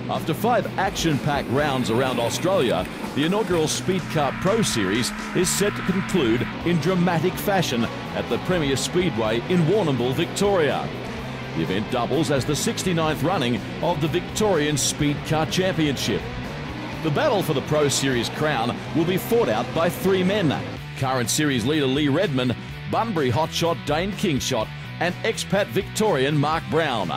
After 5 action-packed rounds around Australia, the inaugural Speed Car Pro Series is set to conclude in dramatic fashion at the Premier Speedway in Warrnambool, Victoria. The event doubles as the 69th running of the Victorian Speed Car Championship. The battle for the Pro Series crown will be fought out by 3 men: current series leader Lee Redman, Bunbury hotshot Dane Kingshot, and expat Victorian Mark Brown.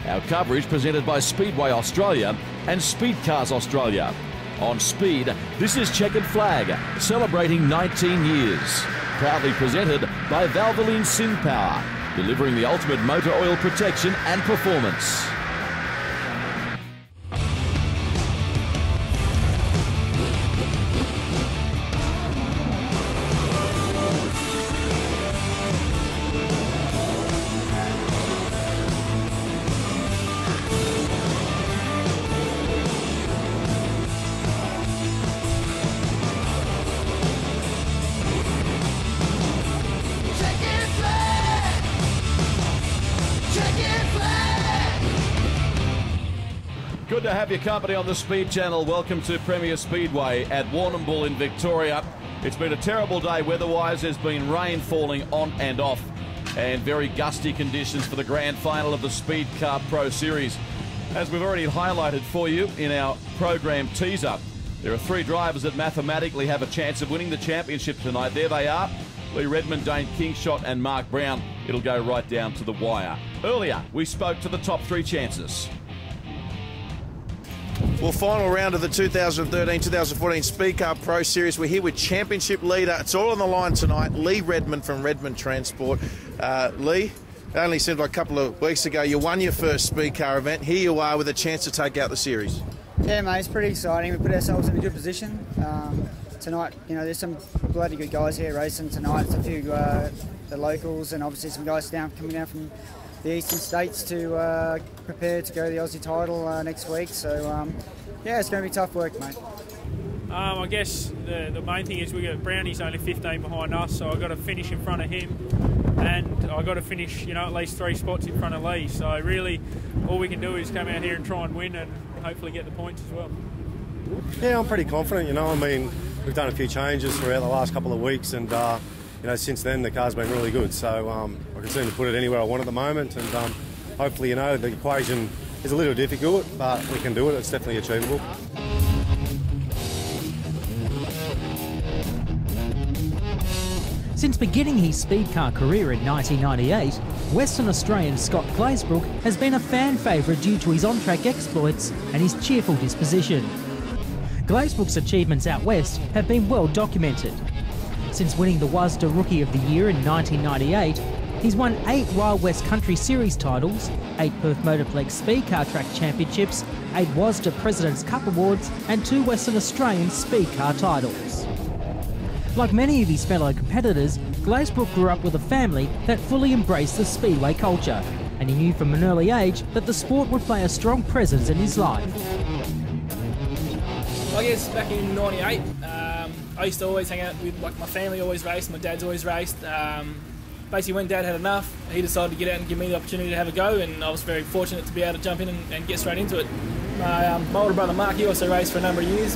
Our coverage presented by Speedway Australia and Speed Cars Australia. On Speed, this is Checkered Flag, celebrating 19 years. Proudly presented by Valvoline Sin Power, delivering the ultimate motor oil protection and performance. Good to have your company on the Speed Channel. Welcome to Premier Speedway at Warrnambool in Victoria. It's been a terrible day weather-wise. There's been rain falling on and off and very gusty conditions for the grand final of the Speed Car Pro Series. As we've already highlighted for you in our program teaser, there are 3 drivers that mathematically have a chance of winning the championship tonight. There they are: Lee Redman, Dane Kingshot and Mark Brown. It'll go right down to the wire. Earlier, we spoke to the top 3 chances. Well, final round of the 2013-2014 Speed Car Pro Series. We're here with championship leader. It's all on the line tonight. Lee Redman from Redman Transport. Lee, it only seemed like a couple of weeks ago you won your first Speed Car event. Here you are with a chance to take out the series. Yeah, mate, it's pretty exciting. We put ourselves in a good position. Tonight, you know, there's some bloody good guys here racing tonight. It's a few the locals and obviously some guys coming down from the eastern states to prepare to go to the Aussie title next week. So, yeah, it's going to be tough work, mate. I guess the main thing is we got Brownie's only 15 behind us, so I've got to finish in front of him, and I've got to finish, you know, at least 3 spots in front of Lee. So really, all we can do is come out here and try and win, and hopefully get the points as well. Yeah, I'm pretty confident. You know, I mean, we've done a few changes throughout the last couple of weeks, and you know, since then the car's been really good. So I can seem to put it anywhere I want at the moment, and hopefully, you know, the equation is a little difficult, but we can do it. It's definitely achievable. Since beginning his speed car career in 1998, Western Australian Scott Glazbrook has been a fan favourite due to his on-track exploits and his cheerful disposition. Glazbrook's achievements out west have been well documented. Since winning the WASDA Rookie of the Year in 1998, he's won 8 Wild West Country Series titles, 8 Perth Motorplex Speed Car Track Championships, 8 WASDA President's Cup Awards and 2 Western Australian Speed Car titles. Like many of his fellow competitors, Glazbrook grew up with a family that fully embraced the speedway culture, and he knew from an early age that the sport would play a strong presence in his life. I guess back in '98, I used to always hang out with, like, my family always raced, my dad's always raced. Basically when Dad had enough, he decided to get out and give me the opportunity to have a go, and I was very fortunate to be able to jump in and get straight into it. My older brother Mark, he also raced for a number of years,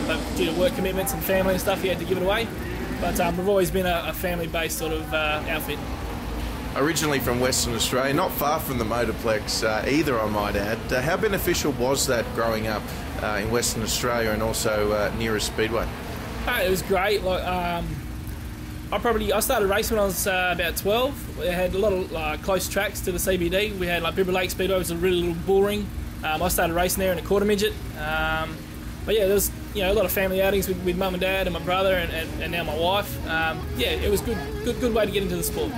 but due to work commitments and family and stuff, he had to give it away. But we've always been a family-based sort of outfit. Originally from Western Australia, not far from the Motorplex either, I might add. How beneficial was that growing up in Western Australia and also near a speedway? It was great. Like, I started racing when I was about 12. We had a lot of close tracks to the CBD. We had like Bibra Lake Speedway, which was a really little bull ring. I started racing there in a quarter midget. But yeah, there was, you know, a lot of family outings with mum and dad and my brother and now my wife. Yeah, it was good way to get into the sport.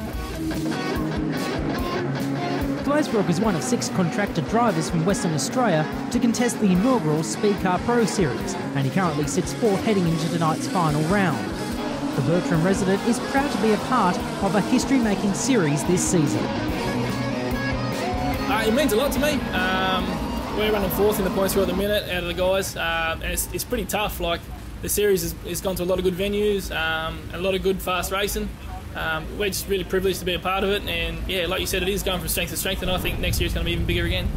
Glazbrook is one of 6 contracted drivers from Western Australia to contest the inaugural Speed Car Pro Series, and he currently sits 4th heading into tonight's final round. The Bertram resident is proud to be a part of a history-making series this season. It means a lot to me. We're running 4th in the points at the minute out of the guys, and it's pretty tough. Like, the series has gone to a lot of good venues, a lot of good fast racing. We're just really privileged to be a part of it, and yeah, like you said, it is going from strength to strength, and I think next year it's going to be even bigger again.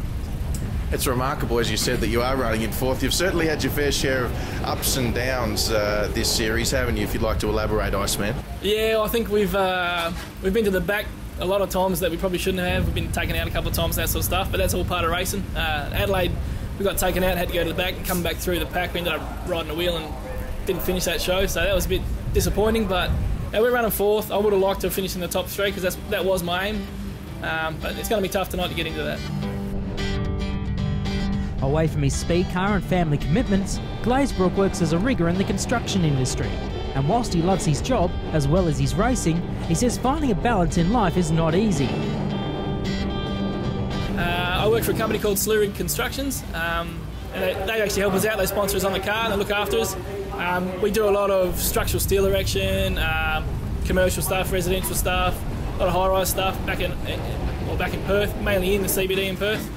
It's remarkable, as you said, that you are running in fourth. You've certainly had your fair share of ups and downs this series, haven't you, if you'd like to elaborate, Iceman? Yeah, I think we've been to the back a lot of times that we probably shouldn't have. We've been taken out a couple of times, that sort of stuff, but that's all part of racing. Adelaide, we got taken out, had to go to the back and come back through the pack. We ended up riding a wheel and didn't finish that show, so that was a bit disappointing, but we're running fourth. I would have liked to have finished in the top three because that was my aim, but it's going to be tough tonight to get into that. Away from his speed car and family commitments, Glazbrook works as a rigger in the construction industry. And whilst he loves his job, as well as his racing, he says finding a balance in life is not easy. I work for a company called Rig Constructions, and they actually help us out. They sponsor us on the car and they look after us. We do a lot of structural steel erection, commercial stuff, residential stuff, a lot of high-rise stuff back in Perth, mainly in the CBD in Perth.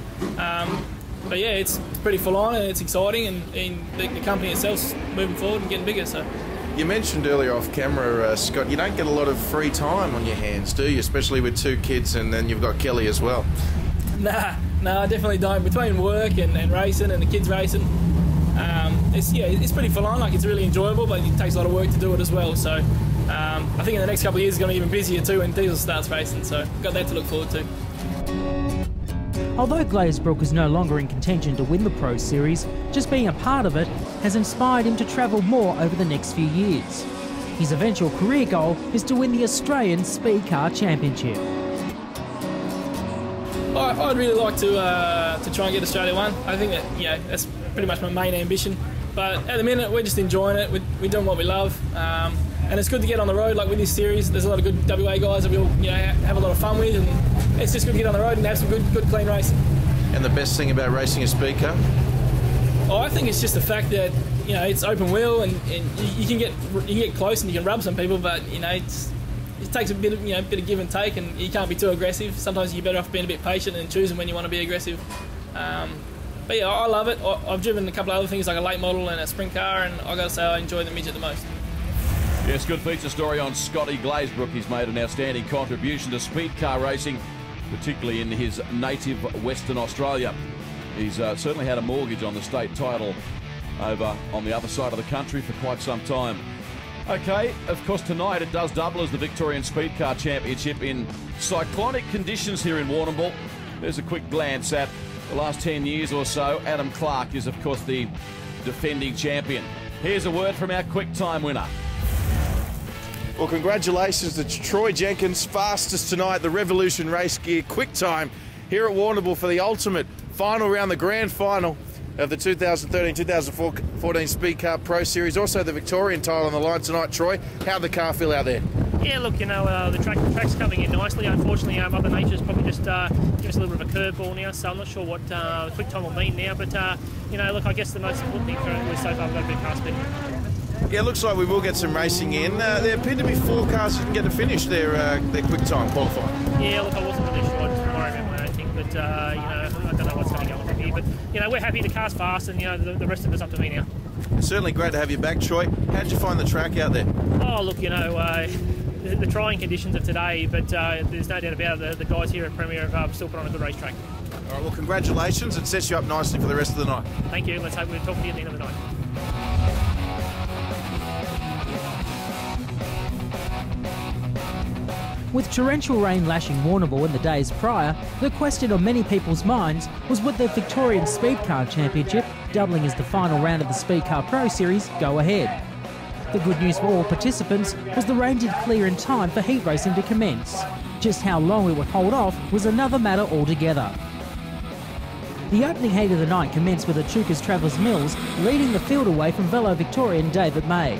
But yeah, it's pretty full on and it's exciting, and the company itself's moving forward and getting bigger. So. You mentioned earlier off camera, Scott, you don't get a lot of free time on your hands, do you? Especially with two kids, and then you've got Kelly as well. Nah, I definitely don't. Between work and racing and the kids racing, it's pretty full on. Like, it's really enjoyable, but it takes a lot of work to do it as well. So I think in the next couple of years it's going to be even busier too when Diesel starts racing. So got that to look forward to. Although Glazbrook is no longer in contention to win the Pro Series, just being a part of it has inspired him to travel more over the next few years. His eventual career goal is to win the Australian Speed Car Championship. I'd really like to try and get Australia one. I think that that's pretty much my main ambition. But at the minute we're just enjoying it. We're doing what we love, and it's good to get on the road. Like with this series, there's a lot of good WA guys that we'll have a lot of fun with, and it's just good to get on the road and have some good clean racing. And the best thing about racing a speed car? Oh, I think it's just the fact that it's open wheel and you can get close and you can rub some people, but it takes a bit of give and take, and you can't be too aggressive. Sometimes you're better off being a bit patient and choosing when you want to be aggressive. But yeah, I love it. I've driven a couple of other things like a late model and a sprint car, and I got to say I enjoy the midget the most. Yes, good feature story on Scotty Glazbrook. He's made an outstanding contribution to speed car racing, particularly in his native Western Australia. He's certainly had a mortgage on the state title over on the other side of the country for quite some time. Okay, of course tonight it does double as the Victorian Speed Car Championship in cyclonic conditions here in Warrnambool. There's a quick glance at the last 10 years or so. Adam Clark is of course the defending champion. Here's a word from our quick time winner. Well, congratulations to Troy Jenkins, fastest tonight, the Revolution Race Gear Quick Time here at Warrnambool for the ultimate final round, the grand final of the 2013-2014 Speed Car Pro Series. Also the Victorian title on the line tonight. Troy, how'd the car feel out there? Yeah, look, the track's coming in nicely. Unfortunately, Mother Nature's probably just given us a little bit of a curveball now, so I'm not sure what the quick time will mean now. But, look, I guess the most important thing for us so far, we've got a bit of car speed. Yeah, looks like we will get some racing in. There appear to be 4 cars that can get to finish their quick time qualifying. Yeah, look, I wasn't really sure. I just worried about my own thing, but I don't know what's going to go on from here. But we're happy. The car's fast, and the rest of it's up to me now. It's certainly great to have you back, Troy. How'd you find the track out there? Oh, look, the trying conditions of today, but there's no doubt about it. The guys here at Premier have still put on a good racetrack. All right, well, congratulations. It sets you up nicely for the rest of the night. Thank you. Let's hope we'll talk to you at the end of the night. With torrential rain lashing Warrnambool in the days prior, the question on many people's minds was would the Victorian Speed Car Championship, doubling as the final round of the Speed Car Pro Series, go ahead? The good news for all participants was the rain did clear in time for heat racing to commence. Just how long it would hold off was another matter altogether. The opening heat of the night commenced with Echuca's Travellers Mills leading the field away from fellow Victorian David May.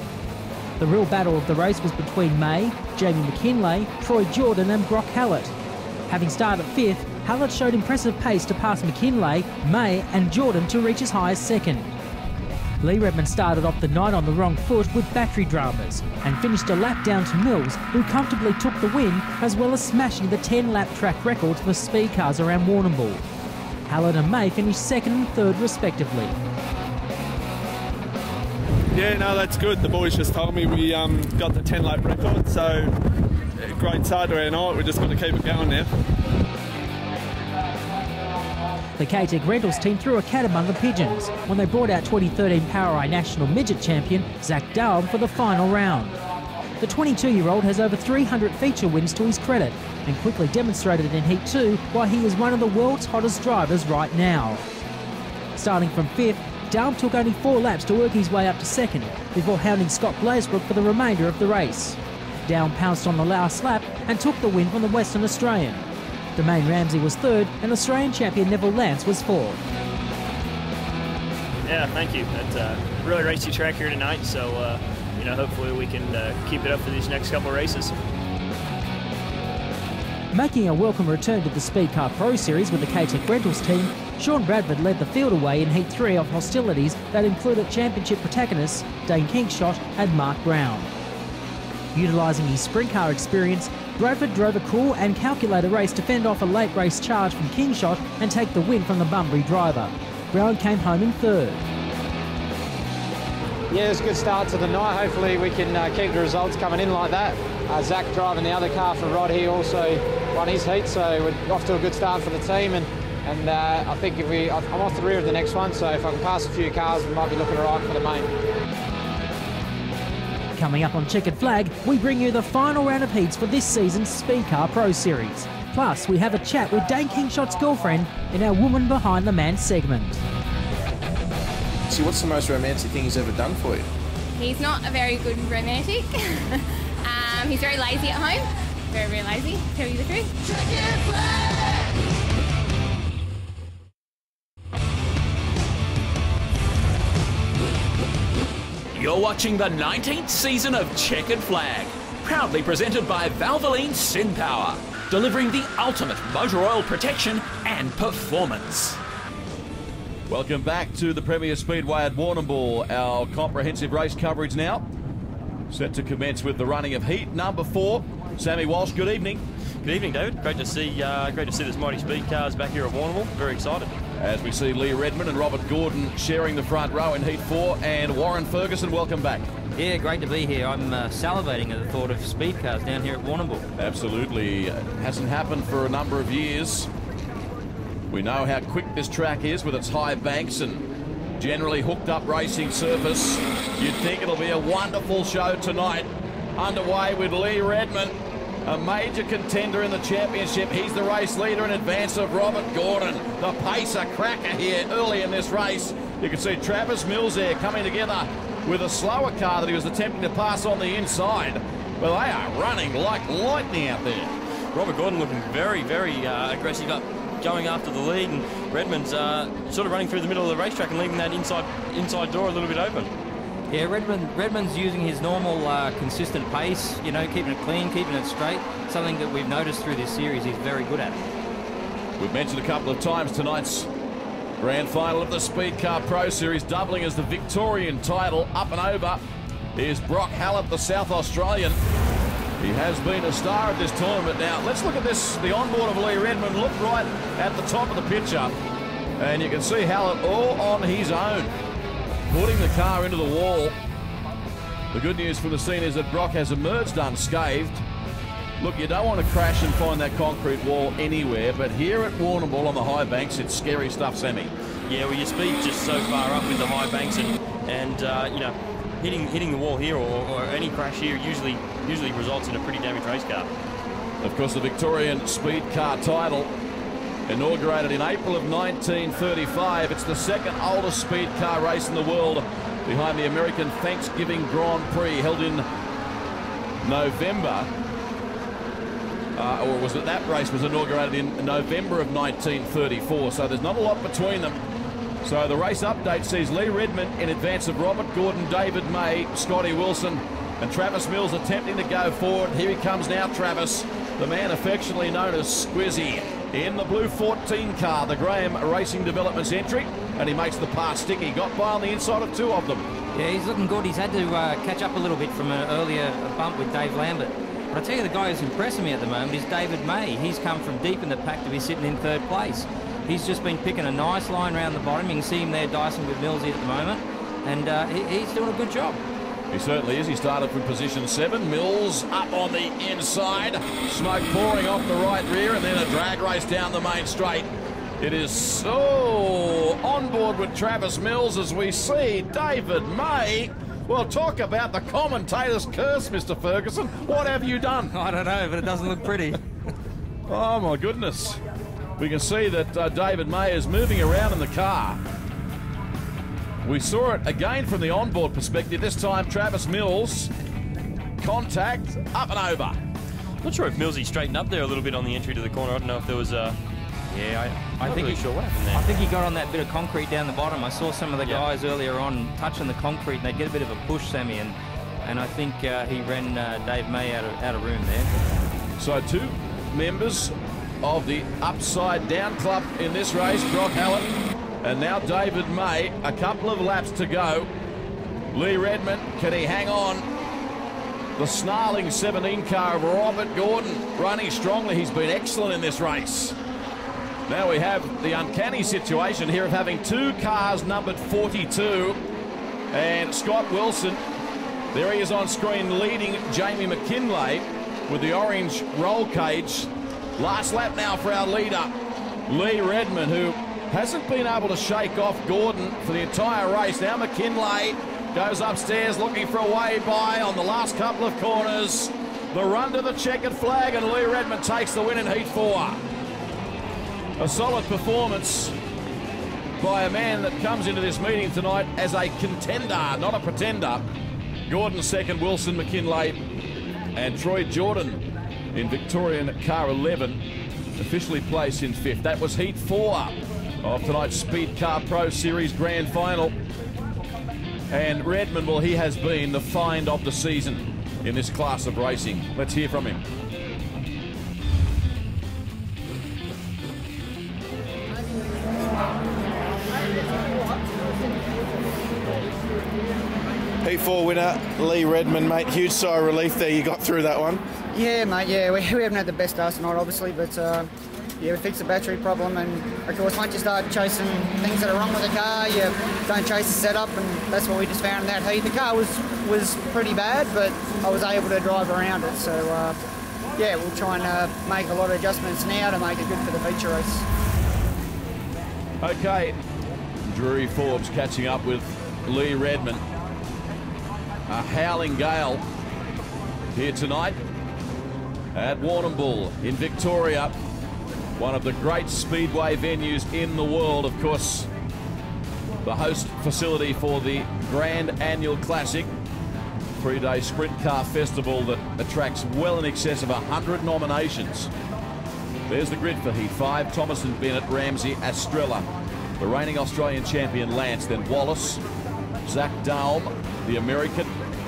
The real battle of the race was between May, Jamie McKinlay, Troy Jordan and Brock Hallett. Having started 5th, Hallett showed impressive pace to pass McKinlay, May and Jordan to reach as high as 2nd. Lee Redmond started off the night on the wrong foot with battery dramas and finished a lap down to Mills, who comfortably took the win, as well as smashing the 10-lap track record for speed cars around Warrnambool. Hallett and May finished 2nd and 3rd respectively. Yeah, no, that's good. The boys just told me we got the 10-lap record, so great start to our night. We're just going to keep it going now. The K-Tech Rentals team threw a cat among the pigeons when they brought out 2013 PowerEye National Midget Champion Zach Daum for the final round. The 22-year-old has over 300 feature wins to his credit and quickly demonstrated in Heat 2 why he is one of the world's hottest drivers right now. Starting from 5th, Daum took only 4 laps to work his way up to 2nd before hounding Scott Glazbrook for the remainder of the race. Daum pounced on the last lap and took the win from the Western Australian. Domain Ramsey was 3rd and Australian champion Neville Lance was 4th. Yeah, thank you. It's a really racy track here tonight, so hopefully we can keep it up for these next couple of races. Making a welcome return to the Speed Car Pro Series with the K-Tech Rentals team, Sean Bradford led the field away in Heat 3 of hostilities that included championship protagonists Dane Kingshott and Mark Brown. Utilising his sprint car experience, Bradford drove a cool and calculated race to fend off a late race charge from Kingshott and take the win from the Bunbury driver. Brown came home in 3rd. Yeah, it's a good start to the night. Hopefully we can keep the results coming in like that. Zach driving the other car for Rod, he also won his heat, so we're off to a good start for the team. And I think I'm off the rear of the next one, so if I can pass a few cars, we might be looking all right for the main. Coming up on Checkered Flag, we bring you the final round of heats for this season's Speed Car Pro Series. Plus, we have a chat with Dane Kingshott's girlfriend in our Woman Behind the Man segment. See, what's the most romantic thing he's ever done for you? He's not a very good romantic. He's very lazy at home. Very, very lazy, to tell you the truth. Checkered Flag! You're watching the 19th season of Checkered Flag, proudly presented by Valvoline SynPower, delivering the ultimate motor oil protection and performance. Welcome back to the Premier Speedway at Warrnambool. Our comprehensive race coverage now set to commence with the running of heat number 4. Sammy Walsh, good evening. Good evening, David. Great to see this mighty speed cars back here at Warrnambool. Very excited. As we see Lee Redmond and Robert Gordon sharing the front row in Heat 4, and Warren Ferguson, welcome back. Yeah, great to be here. I'm salivating at the thought of speed cars down here at Warrnambool. Absolutely. It hasn't happened for a number of years. We know how quick this track is with its high banks and generally hooked up racing surface. You'd think it'll be a wonderful show tonight. Underway with Lee Redmond, a major contender in the championship. He's the race leader in advance of Robert Gordon, the pacer cracker here early in this race. You can see Travis Mills there coming together with a slower car that he was attempting to pass on the inside. But they are running like lightning out there. Robert Gordon looking very, very aggressive up, going after the lead, and Redmond's sort of running through the middle of the racetrack and leaving that inside door a little bit open. Yeah, Redmond's using his normal consistent pace, you know, keeping it clean, keeping it straight, something that we've noticed through this series he's very good at. We've mentioned a couple of times tonight's grand final of the Speed Car Pro Series, doubling as the Victorian title. Up and over is Brock Hallett, the South Australian. He has been a star of this tournament. Now, let's look at this, the onboard of Lee Redmond. Look right at the top of the picture, and you can see Hallett all on his own, putting the car into the wall. The good news from the scene is that Brock has emerged unscathed. Look, you don't want to crash and find that concrete wall anywhere, but here at Warrnambool on the high banks, it's scary stuff, Sammy. Yeah, well, your speed's just so far up with the high banks, and you know, hitting the wall here or any crash here usually results in a pretty damaged race car. Of course, the Victorian Speed Car title, inaugurated in April of 1935. It's the second oldest speed car race in the world, behind the American Thanksgiving Grand Prix held in November. Or was it that race was inaugurated in November of 1934, so there's not a lot between them. So the race update sees Lee Redmond in advance of Robert Gordon, David May, Scotty Wilson, and Travis Mills attempting to go forward. Here he comes now, Travis, the man affectionately known as Squizzy, in the blue 14 car, the Graham Racing Developments entry, and he makes the pass stick. He got by on the inside of 2 of them. Yeah, he's looking good. He's had to catch up a little bit from an earlier bump with Dave Lambert. But I tell you, the guy who's impressing me at the moment is David May. He's come from deep in the pack to be sitting in 3rd place. He's just been picking a nice line around the bottom. You can see him there dicing with Millsy at the moment, and he's doing a good job. He certainly is. He started from position 7. Mills up on the inside. Smoke pouring off the right rear, and then a drag race down the main straight. It is so on board with Travis Mills as we see David May. Well, talk about the commentator's curse, Mr. Ferguson. What have you done? I don't know, but it doesn't look pretty. Oh, my goodness. We can see that David May is moving around in the car. We saw it again from the onboard perspective. This time, Travis Mills, contact, up and over. Not sure if Millsy straightened up there a little bit on the entry to the corner. I don't know if there was a... I think really sure what happened there. I think he got on that bit of concrete down the bottom. I saw some of the guys earlier on touching the concrete, and they get a bit of a push, Sammy, and I think he ran Dave May out of room there. So 2 members of the Upside Down Club in this race, Brock Hallett and now David May. A couple of laps to go. Lee Redmond, can he hang on? The snarling 17 car of Robert Gordon running strongly. He's been excellent in this race. Now we have the uncanny situation here of having 2 cars numbered 42, and Scott Wilson, there he is on screen leading Jamie McKinlay with the orange roll cage. Last lap now for our leader, Lee Redmond, who hasn't been able to shake off Gordon for the entire race. Now McKinlay goes upstairs looking for a way by on the last couple of corners. The run to the checkered flag, and Lee Redmond takes the win in Heat 4. A solid performance by a man that comes into this meeting tonight as a contender, not a pretender. Gordon second, Wilson, McKinlay, and Troy Jordan in Victorian car 11, officially placed in 5th. That was Heat 4 of tonight's Speed Car Pro Series Grand Final. And Redmond, well, he has been the find of the season in this class of racing. Let's hear from him. P4 winner, Lee Redmond, mate. Huge sigh of relief there. You got through that one. Yeah, mate. Yeah, we haven't had the best start tonight, obviously, but yeah, we fixed the battery problem, and of course, once you start chasing things that are wrong with the car, you don't chase the setup, and that's what we just found in that heat. The car was pretty bad, but I was able to drive around it. So yeah, we'll try and make a lot of adjustments now to make it good for the feature race. Okay, Drury Forbes catching up with Lee Redmond. A howling gale here tonight at Warrnambool in Victoria, one of the great speedway venues in the world. Of course, the host facility for the Grand Annual Classic, 3-day sprint car festival that attracts well in excess of 100 nominations. There's the grid for Heat 5. Thomas and Bennett, Ramsey, Estrella, the reigning Australian champion Lance, then Wallace, Zach Daum, the American,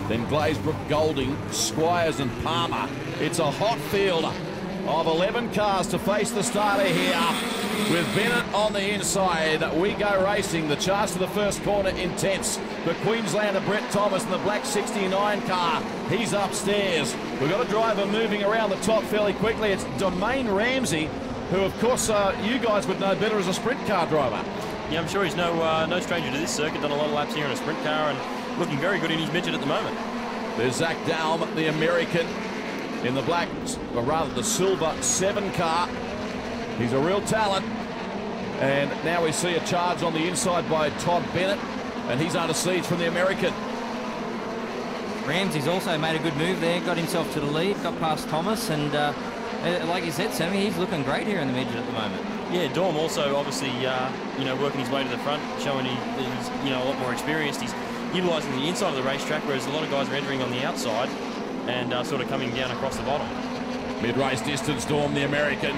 then Glazbrook, Golding, Squires and Palmer. It's a hot field of 11 cars to face the starter here. With Bennett on the inside, we go racing. The charge to the first corner intense. The Queenslander Brett Thomas in the black 69 car. He's upstairs. We've got a driver moving around the top fairly quickly. It's Domain Ramsey, who of course you guys would know better as a sprint car driver. Yeah, I'm sure he's no stranger to this circuit. Done a lot of laps here in a sprint car and looking very good in his midget at the moment. There's Zach Daum, the American, in the black, or rather the silver 7 car. He's a real talent. And now we see a charge on the inside by Todd Bennett, and he's under siege from the American. Ramsey's also made a good move there, got himself to the lead, got past Thomas, and like you said, Sammy, he's looking great here in the midget at the moment. Yeah, Daum also obviously, working his way to the front, showing he's, a lot more experienced. He's utilising the inside of the racetrack, whereas a lot of guys are entering on the outside and sort of coming down across the bottom. Mid-race distance, Daum, the American,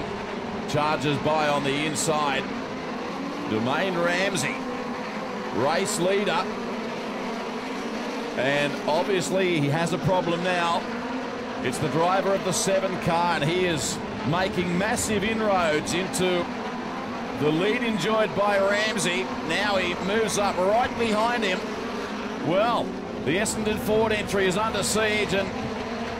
charges by on the inside. Domain Ramsey, race leader. And obviously he has a problem now. It's the driver of the 7 car, and he is making massive inroads into the lead enjoyed by Ramsey. Now he moves up right behind him. Well, the Essendon Ford entry is under siege, and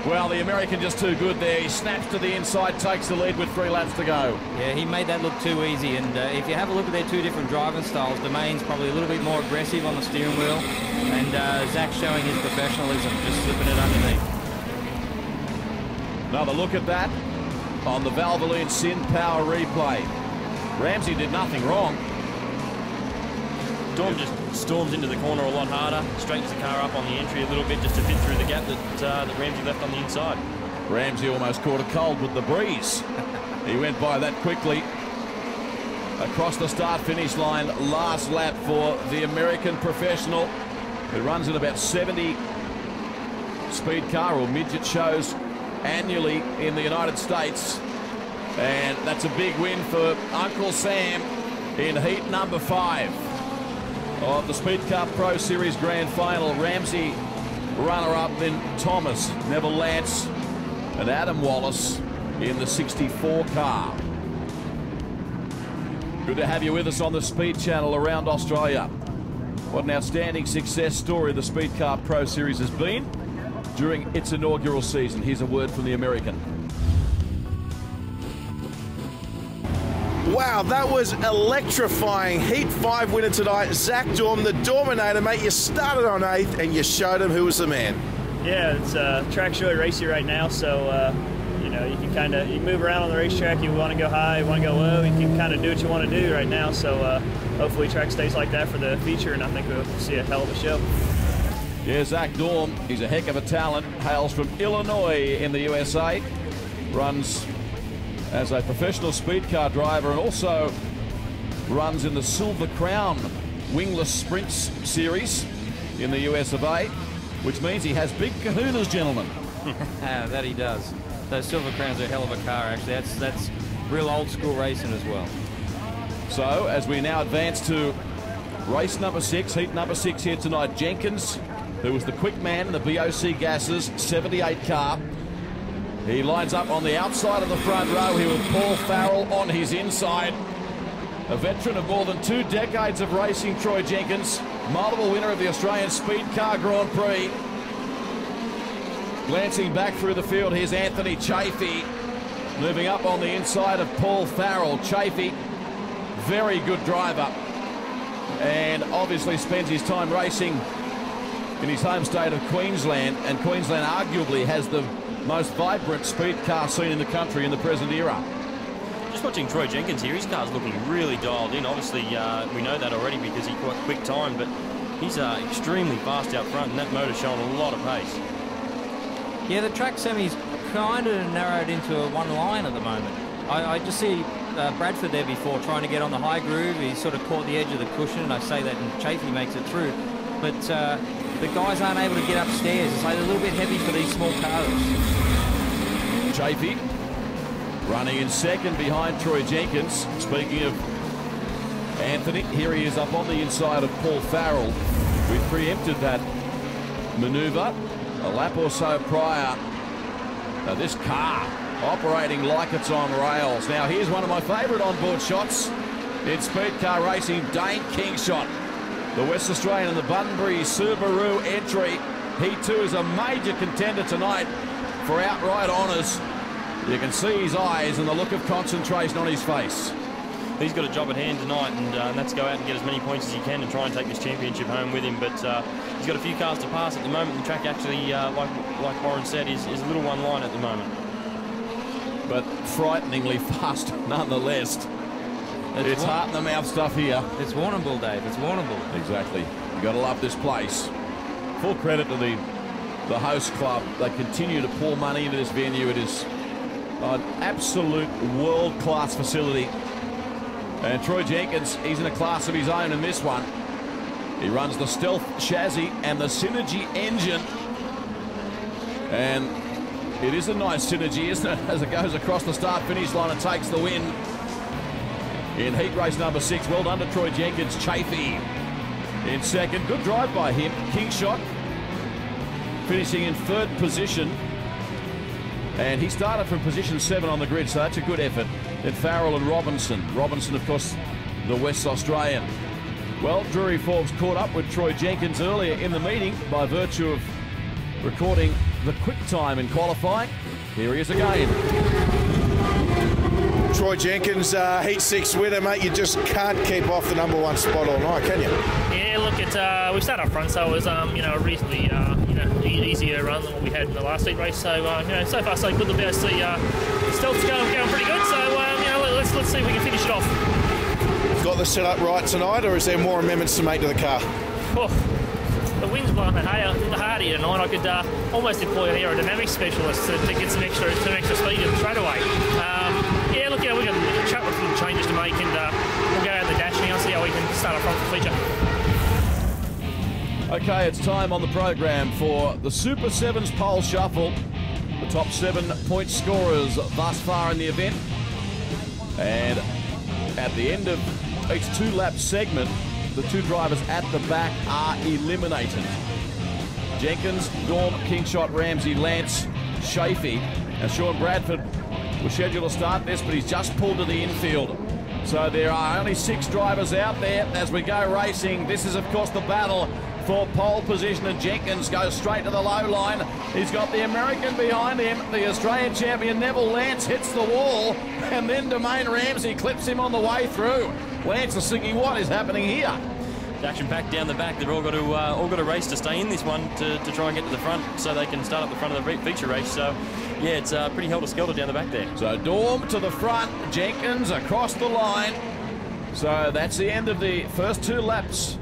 well, the American just too good there. He snaps to the inside, takes the lead with 3 laps to go. Yeah, he made that look too easy, and if you have a look at their 2 different driving styles, Domain's probably a little bit more aggressive on the steering wheel, and Zach's showing his professionalism, just slipping it underneath. Another look at that on the Valvoline Sin Power replay. Ramsey did nothing wrong. Dorm just storms into the corner a lot harder, straightens the car up on the entry a little bit just to fit through the gap that Ramsey left on the inside. Ramsey almost caught a cold with the breeze. He went by that quickly. Across the start-finish line, last lap for the American professional, who runs in about 70 speed car or midget shows annually in the United States. And that's a big win for Uncle Sam in heat number 5 of the Speed Car Pro Series Grand Final. Ramsey runner-up, then Thomas, Neville Lance and Adam Wallace in the 64 car. Good to have you with us on the Speed Channel around Australia. What an outstanding success story the Speed Car Pro Series has been during its inaugural season. Here's a word from the American. Wow, that was electrifying. Heat 5 winner tonight, Zach Dorm, the Dorminator, mate. You started on 8th and you showed him who was the man. Yeah, it's track's really racy right now, so you know, you can you move around on the racetrack. You want to go high, you want to go low. You can kind of do what you want to do right now. So hopefully track stays like that for the feature, and I think we'll see a hell of a show. Yeah, Zach Dorm, he's a heck of a talent. Hails from Illinois in the USA. Runs as a professional speed car driver and also runs in the Silver Crown Wingless Sprints Series in the US of A, which means he has big kahunas, gentlemen. That he does. Those Silver Crowns are a hell of a car, actually. That's real old school racing as well. So, as we now advance to race number 6, heat number 6 here tonight, Jenkins, who was the quick man in the BOC Gases 78 car. He lines up on the outside of the front row here with Paul Farrell on his inside. A veteran of more than 2 decades of racing, Troy Jenkins, multiple winner of the Australian Speed Car Grand Prix. Glancing back through the field, here's Anthony Chafee moving up on the inside of Paul Farrell. Chafee, very good driver, and obviously spends his time racing in his home state of Queensland, and Queensland arguably has the most vibrant speed car scene in the country in the present era. Just watching Troy Jenkins here, his car's looking really dialed in. Obviously, we know that already because he got quick time, but he's extremely fast out front, and that motor's showing a lot of pace. Yeah, the track semi's kind of narrowed into one line at the moment. I just see Bradford there before trying to get on the high groove. He sort of caught the edge of the cushion. I say that, and Chafee makes it through. But the guys aren't able to get upstairs. It's like a little bit heavy for these small cars. Chafee running in second behind Troy Jenkins. Speaking of Anthony, here he is up on the inside of Paul Farrell. We preempted that manoeuvre a lap or so prior. Now this car operating like it's on rails. Now here's one of my favourite onboard shots in speed car racing, Dane Kingshot, the West Australian in the Bunbury Subaru entry. He too is a major contender tonight for outright honours. You can see his eyes and the look of concentration on his face. He's got a job at hand tonight, and that's go out and get as many points as he can and try and take this championship home with him. But he's got a few cars to pass at the moment. The track actually, like Warren said, is a little one line at the moment. But frighteningly fast nonetheless. It's heart-in-the-mouth stuff here. It's Warrnambool, Dave. It's Warrnambool. Exactly. You've got to love this place. Full credit to the host club. They continue to pour money into this venue. It is an absolute world-class facility. And Troy Jenkins, he's in a class of his own in this one. He runs the Stealth chassis and the Synergy engine. And it is a nice Synergy, isn't it, as it goes across the start-finish line and takes the win in heat race number 6. Well done to Troy Jenkins. Chafee in second. Good drive by him. Kingshot finishing in 3rd position. And he started from position 7 on the grid, so that's a good effort. Then Farrell and Robinson. Robinson, of course, the West Australian. Well, Drury Forbes caught up with Troy Jenkins earlier in the meeting by virtue of recording the quick time in qualifying. Here he is again. Troy Jenkins, heat 6 winner, mate. You just can't keep off the #1 spot all night, can you? Yeah, look, we started up front, so it was a reasonably easier run than what we had in the last heat race. So so far so good. The BOC Stealth's going pretty good. So let's see if we can finish it off. got the setup right tonight, or is there more amendments to make to the car? Oh, the wind's blowing the hard here tonight. I could almost employ an aerodynamics specialist to get some extra speed in the straightaway. Yeah, look, we've got a couple of changes to make, and we'll go out the dash now and see how we can start our front feature. Okay, it's time on the program for the Super 7s pole shuffle. The top 7 point scorers thus far in the event. And at the end of each 2-lap segment, the 2 drivers at the back are eliminated. Jenkins, Dorm, Kingshot, Ramsey, Lance, Chafee, and Sean Bradford was scheduled to start this, but he's just pulled to the infield. So there are only 6 drivers out there as we go racing. This is, of course, the battle for pole position, and Jenkins goes straight to the low line. He's got the American behind him. The Australian champion Neville Lance hits the wall, and then Domain Ramsey clips him on the way through. Lance is thinking, what is happening here? Action packed down the back. They've all got to race to stay in this one to try and get to the front, so they can start up the front of the feature race. So yeah, it's pretty helter-skelter down the back there. So Dorm to the front, Jenkins across the line. So that's the end of the first 2 laps.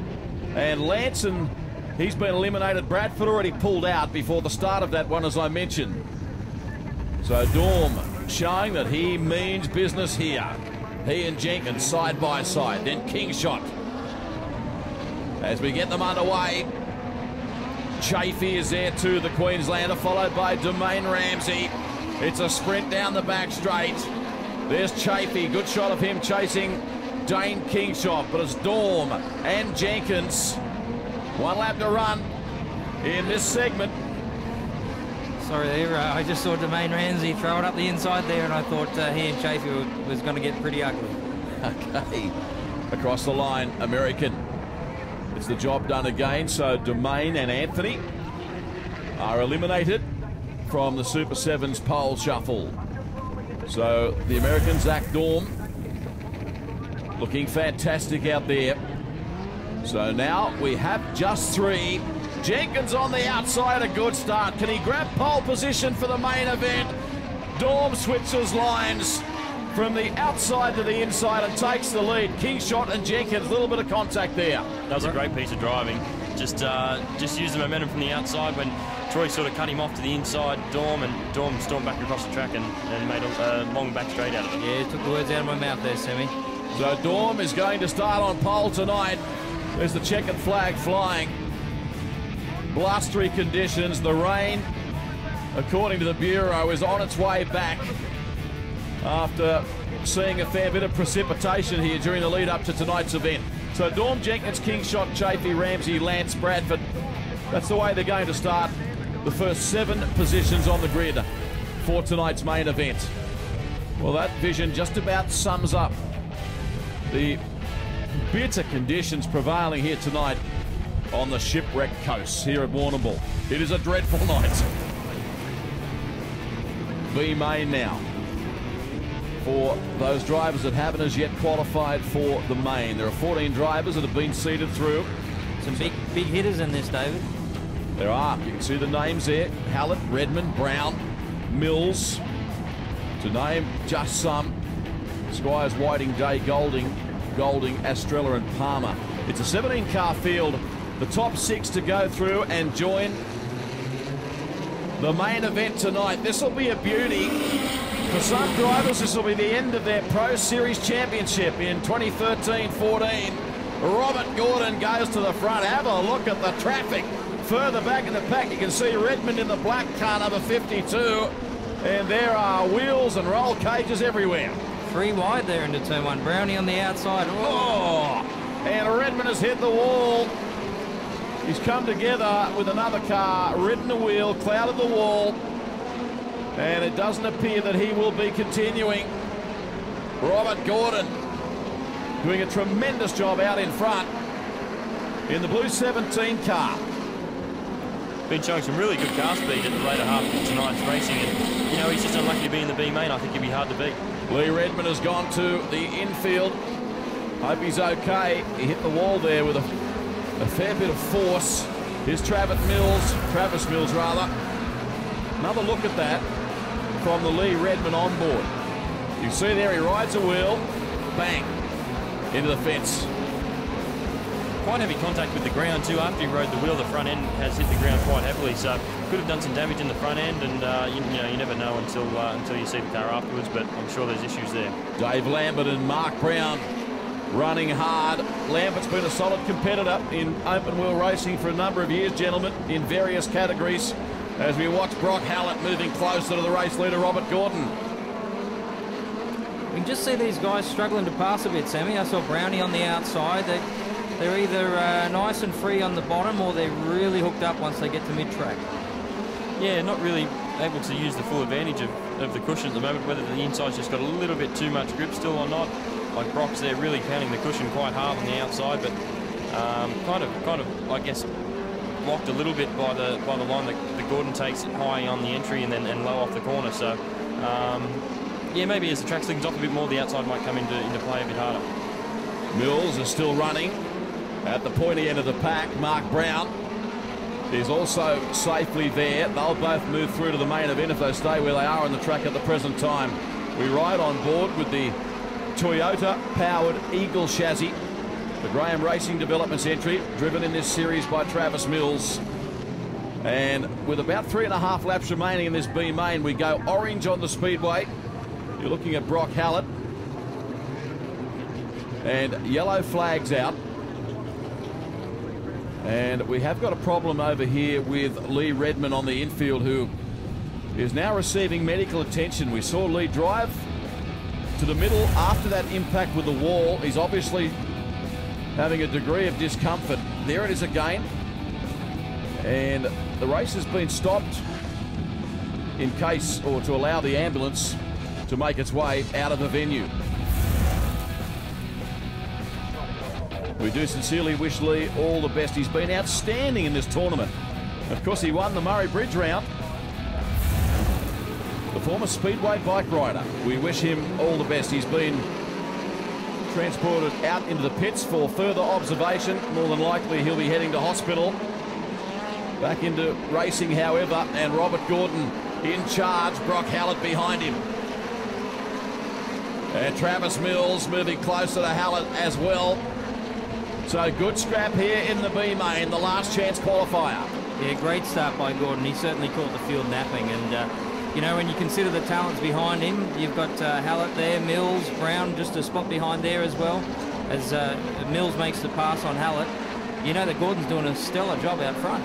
And Lanson, he's been eliminated. Bradford already pulled out before the start of that one, as I mentioned. So Dorm showing that he means business here. He and Jenkins side by side. Then Kingshot. As we get them underway, Chafee is there too, the Queenslander, followed by Domain Ramsey. It's a sprint down the back straight. There's Chafee, good shot of him chasing Dane Kingshot, but it's Dorm and Jenkins. 1 lap to run in this segment. Sorry there, I just saw Domain Ramsey throw it up the inside there, and I thought he and Chafee was going to get pretty ugly. Okay, across the line, American. It's the job done again, so Domain and Anthony are eliminated from the Super 7s pole shuffle. So the American, Zach Dorm, looking fantastic out there. So now we have just 3. Jenkins on the outside, a good start. Can he grab pole position for the main event? Dorm switches lines from the outside to the inside and takes the lead. Kingshot and Jenkins, a little bit of contact there. That was a great piece of driving. Just used the momentum from the outside when Troy sort of cut him off to the inside. Dorm stormed back across the track and made a long back straight out of it. Yeah, took the words out of my mouth there, Sammy. So Dorm is going to start on pole tonight. There's the checkered flag flying. Blustery conditions. The rain, according to the Bureau, is on its way back after seeing a fair bit of precipitation here during the lead up to tonight's event. So Dorm, Jenkins, Kingshot, Chafee, Ramsey, Lance, Bradford. That's the way they're going to start the first 7 positions on the grid for tonight's main event. Well, that vision just about sums up the bitter conditions prevailing here tonight on the shipwrecked coast here at Warrnambool. It is a dreadful night. B-main now for those drivers that haven't as yet qualified for the main. There are 14 drivers that have been seeded through. Some big hitters in this, David. There are. You can see the names there. Hallett, Redmond, Brown, Mills, to name just some. Squires, Whiting, Day, Golding, Estrella and Palmer. It's a 17-car field. The top 6 to go through and join the main event tonight. This will be a beauty. For some drivers, this will be the end of their Pro Series Championship in 2013-14. Robert Gordon goes to the front. Have a look at the traffic. Further back in the pack, you can see Redmond in the black car, number 52. And there are wheels and roll cages everywhere. 3 wide there into turn 1. Brownie on the outside. Oh! And Redmond has hit the wall. He's come together with another car, ridden the wheel, clouded the wall. And it doesn't appear that he will be continuing. Robert Gordon doing a tremendous job out in front in the blue 17 car. Been showing some really good car speed at the later half of tonight's racing, and you know, he's just unlucky to be in the B main. I think he'd be hard to beat. Lee Redmond has gone to the infield. Hope he's okay. He hit the wall there with a fair bit of force. Here's Travis Mills rather. Another look at that from the Lee Redmond onboard. You see there he rides a wheel, bang. into the fence. Quite heavy contact with the ground too. After he rode the wheel, the front end has hit the ground quite heavily, so could have done some damage in the front end, and you never know until you see the car afterwards, but I'm sure there's issues there. Dave Lambert and Mark Brown running hard. Lambert's been a solid competitor in open wheel racing for a number of years, gentlemen, in various categories, as we watch Brock Hallett moving closer to the race leader, Robert Gordon. We can just see these guys struggling to pass a bit, Sammy. I saw Brownie on the outside. They're either nice and free on the bottom, or they're really hooked up once they get to mid-track. Yeah, not really able to use the full advantage of the cushion at the moment, whether the inside's just got a little bit too much grip still or not. Like Brock's there really pounding the cushion quite hard on the outside, but kind of I guess blocked a little bit by the line that Gordon takes it high on the entry and then low off the corner. So yeah, maybe as the track slickens off a bit more, the outside might come into play a bit harder. Mills is still running at the pointy end of the pack. Mark Brown is also safely there. They'll both move through to the main event if they stay where they are on the track at the present time. We ride on board with the Toyota-powered Eagle chassis, the Graham Racing Developments entry, driven in this series by Travis Mills. And with about 3.5 laps remaining in this B main, we go orange on the speedway. You're looking at Brock Hallett. And yellow flags out. And we have got a problem over here with Lee Redmond on the infield, who is now receiving medical attention. We saw Lee drive to the middle after that impact with the wall. He's obviously having a degree of discomfort. There it is again. And the race has been stopped in case, or to allow the ambulance to make its way out of the venue. We do sincerely wish Lee all the best. He's been outstanding in this tournament. Of course, he won the Murray Bridge round. The former Speedway bike rider. We wish him all the best. He's been transported out into the pits for further observation. More than likely, he'll be heading to hospital. Back into racing, however, and Robert Gordon in charge. Brock Hallett behind him. And Travis Mills moving closer to Hallett as well. So good scrap here in the B main, the last chance qualifier. Yeah, great start by Gordon. He certainly caught the field napping, and you know, when you consider the talents behind him, you've got Hallett there, Mills, Brown just a spot behind there as well. As Mills makes the pass on Hallett, you know that Gordon's doing a stellar job out front.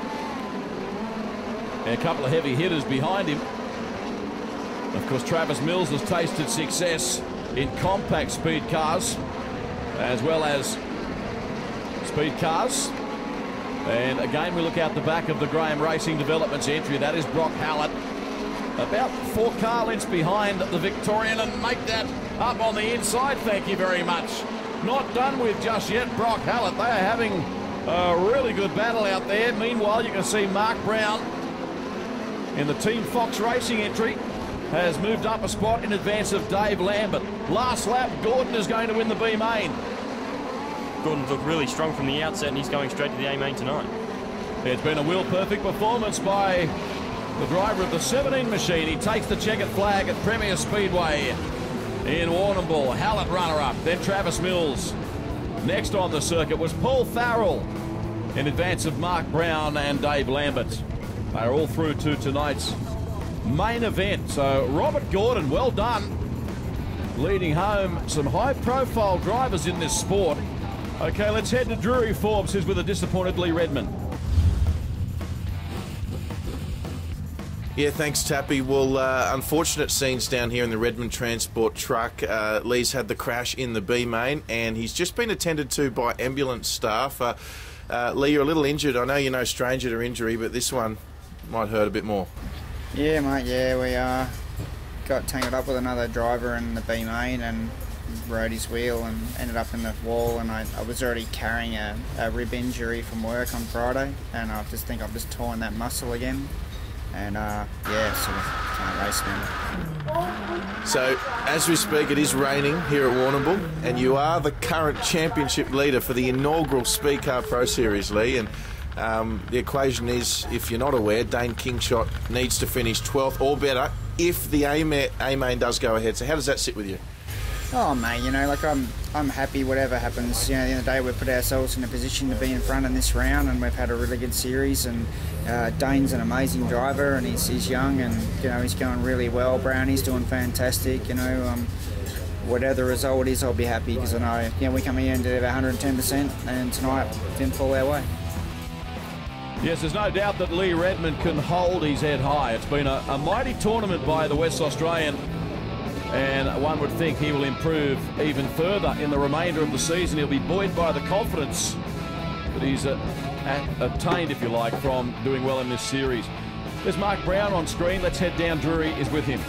And a couple of heavy hitters behind him. Of course, Travis Mills has tasted success in compact speed cars as well as speed cars. And again, we look out the back of the Graham Racing Developments entry. That is Brock Hallett, about 4 car lengths behind the Victorian, and make that up on the inside. Thank you very much. Not done with just yet, Brock Hallett. They are having a really good battle out there. Meanwhile, you can see Mark Brown in the Team Fox Racing entry has moved up a spot in advance of Dave Lambert. Last lap, Gordon is going to win the B main. Gordon's looked really strong from the outset, and he's going straight to the A main tonight. It's been a wheel-perfect performance by the driver of the 17 machine. He takes the checkered flag at Premier Speedway in Warrnambool. Hallett runner-up, then Travis Mills. Next on the circuit was Paul Farrell in advance of Mark Brown and Dave Lambert. They're all through to tonight's main event. So Robert Gordon, well done, leading home some high-profile drivers in this sport. Okay, let's head to Drury Forbes, who's with a disappointed Lee Redmond. Yeah, thanks, Tappy. Well, unfortunate scenes down here in the Redmond Transport truck. Lee's had the crash in the B main, and he's just been attended to by ambulance staff. Lee, you're a little injured. I know you're no stranger to injury, but this one might hurt a bit more. Yeah, mate, yeah, we got tangled up with another driver in the B main and rode his wheel and ended up in the wall, and I was already carrying a rib injury from work on Friday, and I just think I've just torn that muscle again, and yeah, so can't race now. So as we speak, it is raining here at Warrnambool, and you are the current championship leader for the inaugural Speed Car Pro Series, Lee, and the equation is, if you're not aware, Dane Kingshot needs to finish 12th or better if the A main does go ahead. So how does that sit with you? Oh mate, you know, like I'm happy whatever happens. You know, at the end of the day we've put ourselves in a position to be in front in this round, and we've had a really good series. And Dane's an amazing driver, and he's young, and you know he's going really well. Brownie's doing fantastic. You know, whatever the result is, I'll be happy because I know we come here and did 110%, and tonight didn't fall our way. Yes, there's no doubt that Lee Redmond can hold his head high. It's been a mighty tournament by the West Australian, and one would think he will improve even further in the remainder of the season. He'll be buoyed by the confidence that he's obtained, if you like, from doing well in this series. There's Mark Brown on screen. Let's head down. Drury is with him.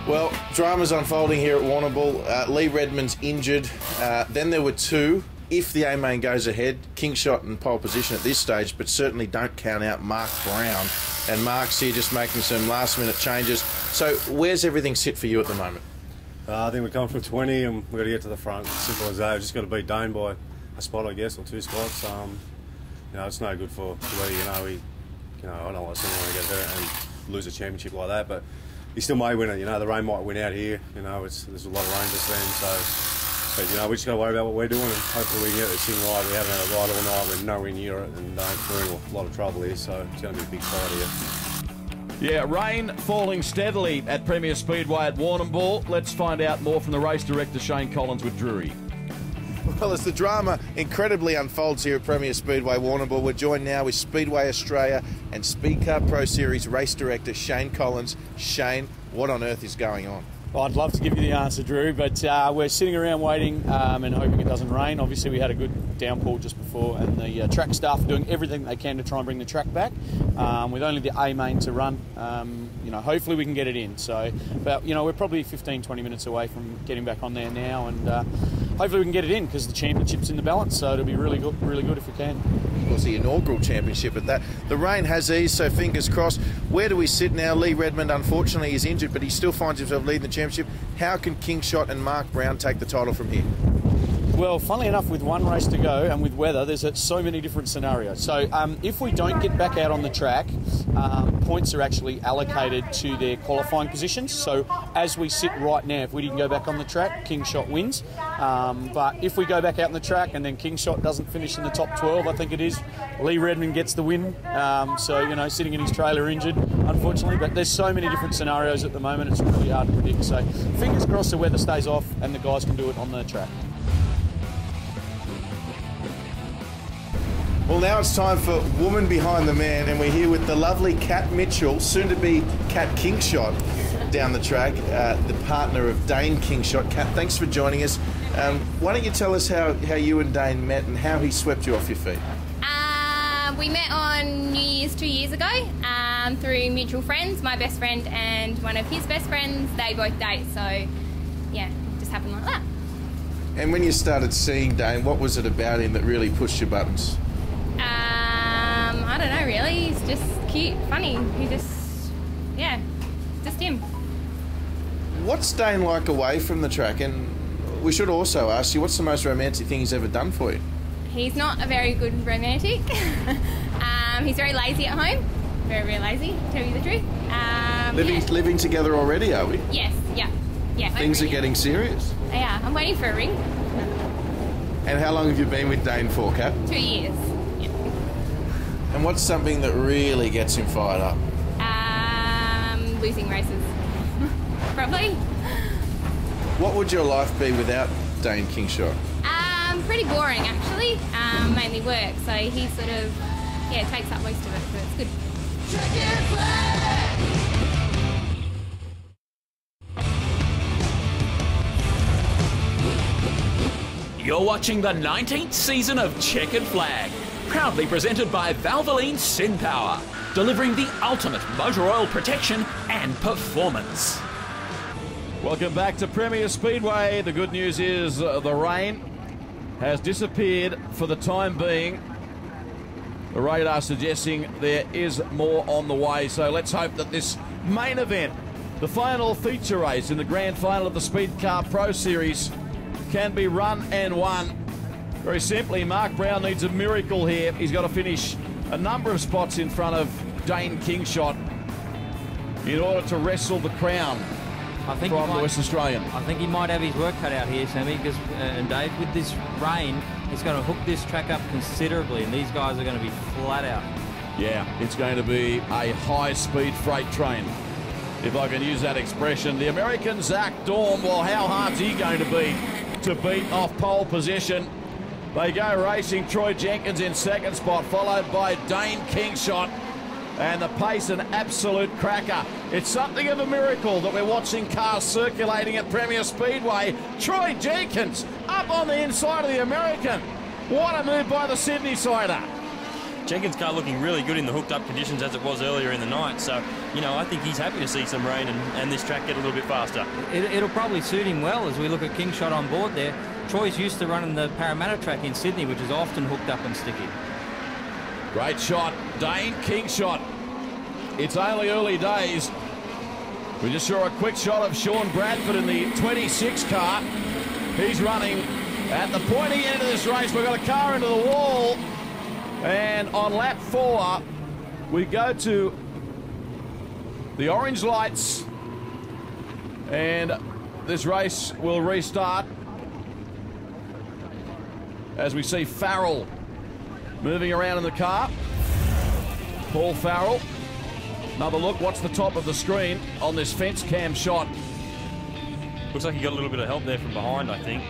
Well, drama's unfolding here at Warrnambool. Lee Redmond's injured. Then there were two. If the A-main goes ahead, Kingshot in pole position at this stage, but certainly don't count out Mark Brown. And Mark's here just making some last-minute changes. So where's everything sit for you at the moment? I think we're coming from 20 and we've got to get to the front. Simple as that. We've just got to beat Dane by a spot, I guess, or 2 spots. You know, it's no good for Lee. I don't want to see anyone get there and lose a championship like that, but he still may win it. You know, the rain might win out here. You know, there's a lot of rain this season, but you know, we just got to worry about what we're doing, and hopefully we can get this thing right. We haven't had it right all night. We're nowhere near it, and we're in a lot of trouble here. So it's going to be a big fight here. Yeah, rain falling steadily at Premier Speedway at Warrnambool. Let's find out more from the race director Shane Collins with Drury. Well, as the drama incredibly unfolds here at Premier Speedway Warrnambool, we're joined now with Speedway Australia and Speed Car Pro Series race director Shane Collins. Shane, what on earth is going on? Well, I'd love to give you the answer, Drew, but we're sitting around waiting and hoping it doesn't rain. Obviously, we had a good downpour just before, and the track staff are doing everything they can to try and bring the track back. With only the A-main to run, hopefully we can get it in. So, but we're probably 15-20 minutes away from getting back on there now, and hopefully we can get it in because the championship's in the balance. So it'll be really good if we can. Of course, the inaugural championship at that. The rain has eased, so fingers crossed. Where do we sit now? Lee Redmond, unfortunately, is injured, but he still finds himself leading the championship. How can Kingshot and Mark Brown take the title from here? Well, funnily enough, with one race to go and with weather, there's so many different scenarios. So if we don't get back out on the track, points are actually allocated to their qualifying positions. So as we sit right now, if we didn't go back on the track, Kingshot wins. But if we go back out on the track and then Kingshot doesn't finish in the top 12, I think it is, Lee Redmond gets the win. Sitting in his trailer injured, unfortunately. But there's so many different scenarios at the moment, it's really hard to predict. So fingers crossed the weather stays off and the guys can do it on the track. Well, now it's time for Woman Behind the Man, and we're here with the lovely Kat Mitchell, soon to be Kat Kingshot, down the track, the partner of Dane Kingshot. Kat, thanks for joining us. Why don't you tell us how you and Dane met and how he swept you off your feet? We met on New Year's 2 years ago through mutual friends. My best friend and one of his best friends, they both date, so yeah, it just happened like that. And when you started seeing Dane, what was it about him that really pushed your buttons? I don't know really, he's just cute, funny, just him. What's Dane like away from the track? And we should also ask you, what's the most romantic thing he's ever done for you? He's not a very good romantic. He's very lazy at home, very lazy, to tell you the truth. Living together already, are we? Yes, yeah. Things are getting serious. Yeah, I'm waiting for a ring. And how long have you been with Dane for, Kat? 2 years. Yeah. And what's something that really gets him fired up? Losing races. Probably. What would your life be without Dane Kingshot? Pretty boring actually. Mainly work, so he sort of takes up most of it, so it's good. You're watching the 19th season of Checkered Flag, proudly presented by Valvoline SynPower, delivering the ultimate motor oil protection and performance. Welcome back to Premier Speedway. The good news is the rain has disappeared for the time being. The radar suggesting there is more on the way, so let's hope that this main event, the final feature race in the grand final of the Speed Car Pro Series, can be run and won. Very simply, Mark Brown needs a miracle here. He's got to finish a number of spots in front of Dane Kingshot in order to wrestle the crown from the West Australian. I think he might have his work cut out here, Sammy, because and Dave, with this rain, it's going to hook this track up considerably, and these guys are going to be flat out. Yeah, it's going to be a high-speed freight train, if I can use that expression. The American Zach Dorm, well, how hard's he going to be to beat off pole position? They go racing. Troy Jenkins in second spot, followed by Dane Kingshot. And the pace, an absolute cracker. It's something of a miracle that we're watching cars circulating at Premier Speedway. Troy Jenkins up on the inside of the American. What a move by the Sydney sider. Jenkins' car looking really good in the hooked up conditions as it was earlier in the night. So, you know, I think he's happy to see some rain and this track get a little bit faster. It'll probably suit him well as we look at Kingshot on board there. Troy's used to running the Parramatta track in Sydney, which is often hooked up and sticky. Great shot, Dane Kingshot. It's only early days. We just saw a quick shot of Sean Bradford in the 26 car. He's running at the pointy end of this race. We've got a car into the wall. And on lap 4, we go to the orange lights. And this race will restart as we see Farrell moving around in the car. Paul Farrell. Another look. What's the top of the screen on this fence cam shot? Looks like he got a little bit of help there from behind, I think.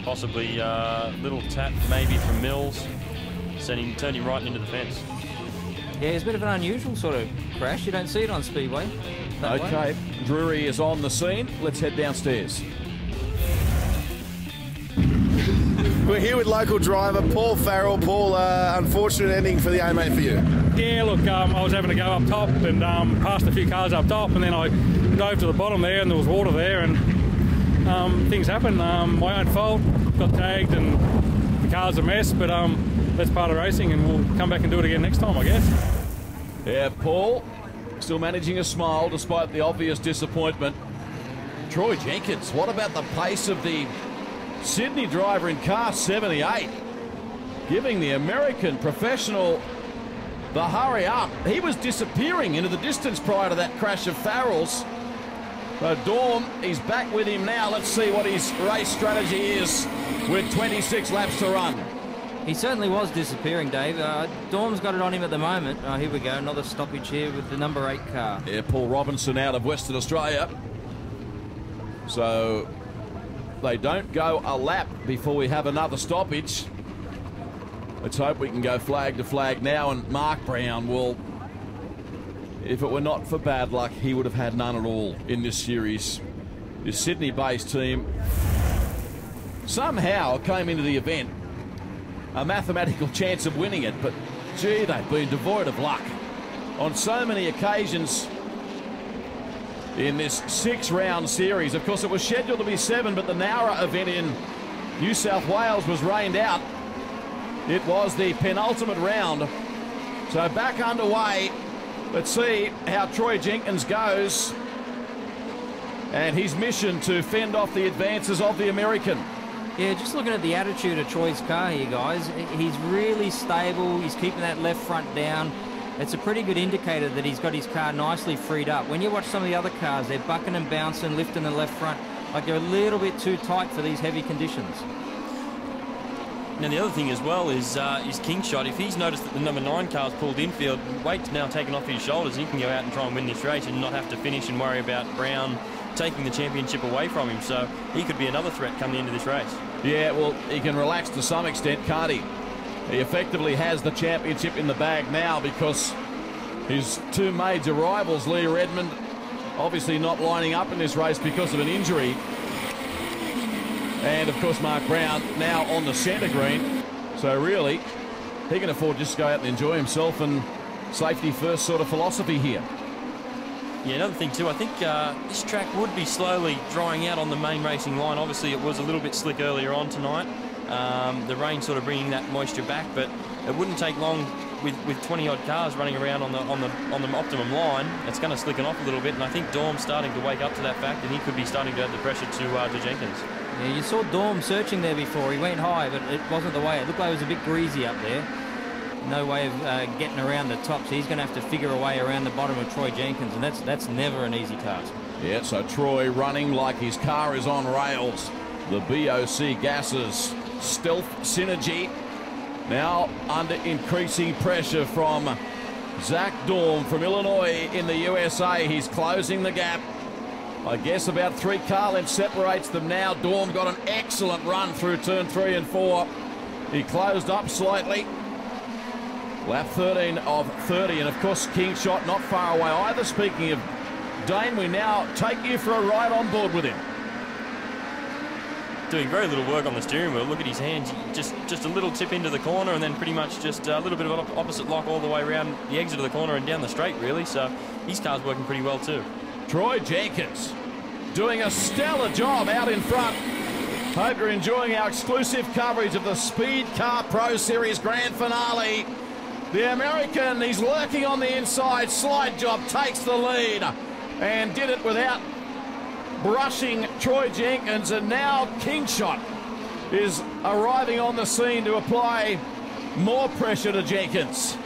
Possibly a little tap maybe from Mills. Turned him right into the fence. Yeah, it's a bit of an unusual sort of crash. You don't see it on Speedway. Okay, Drury is on the scene. Let's head downstairs. We're here with local driver Paul Farrell. Paul, unfortunate ending for the A-Mate for you. Yeah, look, I was having to go up top and passed a few cars up top, and then I dove to the bottom there and there was water there, and things happen. My own fault, got tagged and the car's a mess, but that's part of racing and we'll come back and do it again next time, I guess. Yeah, Paul still managing a smile despite the obvious disappointment. Troy Jenkins, what about the pace of the Sydney driver in car 78, giving the American professional the hurry up. He was disappearing into the distance prior to that crash of Farrell's. So Dorm, he's back with him now. Let's see what his race strategy is with 26 laps to run. He certainly was disappearing, Dave. Dorm's got it on him at the moment. Here we go, another stoppage here with the number 8 car. Yeah, Paul Robinson out of Western Australia. So they don't go a lap before we have another stoppage. Let's hope we can go flag to flag now, and Mark Brown will, if it were not for bad luck, he would have had none at all in this series. This Sydney-based team somehow came into the event a mathematical chance of winning it, but gee, they've been devoid of luck on so many occasions in this 6-round series. Of course, it was scheduled to be 7, but the Nowra event in New South Wales was rained out. It was the penultimate round. So back underway. Let's see how Troy Jenkins goes and his mission to fend off the advances of the American. Yeah, just looking at the attitude of Troy's car here, guys. He's really stable. He's keeping that left front down. It's a pretty good indicator that he's got his car nicely freed up. When you watch some of the other cars, they're bucking and bouncing, lifting the left front, like they're a little bit too tight for these heavy conditions. Now the other thing as well is Kingshot. If he's noticed that the number 9 car's pulled infield, weight's now taken off his shoulders, he can go out and try and win this race and not have to finish and worry about Brown taking the championship away from him. So he could be another threat coming into this race. Yeah, well, he can relax to some extent, can't he? He effectively has the championship in the bag now because his 2 major rivals, Lee Redmond, obviously not lining up in this race because of an injury. And, of course, Mark Brown now on the centre green. So, really, he can afford just to go out and enjoy himself, and safety first sort of philosophy here. Yeah, another thing too, I think this track would be slowly drying out on the main racing line. Obviously, it was a little bit slick earlier on tonight. The rain sort of bringing that moisture back, but it wouldn't take long with 20-odd cars running around on the optimum line. It's going to slicken off a little bit, and I think Dorm's starting to wake up to that fact, and he could be starting to add the pressure to Jenkins. Yeah, you saw Dorm searching there before. He went high, but it wasn't the way. It looked like it was a bit greasy up there. No way of getting around the top, so he's going to have to figure a way around the bottom of Troy Jenkins, and that's never an easy task. Yeah, so Troy running like his car is on rails. The BOC gases stealth synergy now under increasing pressure from Zach Dorm from Illinois in the USA. He's closing the gap. I guess about 3 car lengths separates them now. Dorm got an excellent run through turn 3 and 4. He closed up slightly. Lap 13 of 30, and of course Kingshot not far away either. Speaking of Dane, we now take you for a ride on board with him. Doing very little work on the steering wheel. Look at his hands. Just a little tip into the corner, and then pretty much just a little bit of opposite lock all the way around the exit of the corner and down the straight, really. So his car's working pretty well too. Troy Jenkins doing a stellar job out in front. Hope you're enjoying our exclusive coverage of the Speed Car Pro Series Grand Finale. The American, he's lurking on the inside. Slide job takes the lead and did it without brushing Troy Jenkins, and now Kingshot is arriving on the scene to apply more pressure to Jenkins.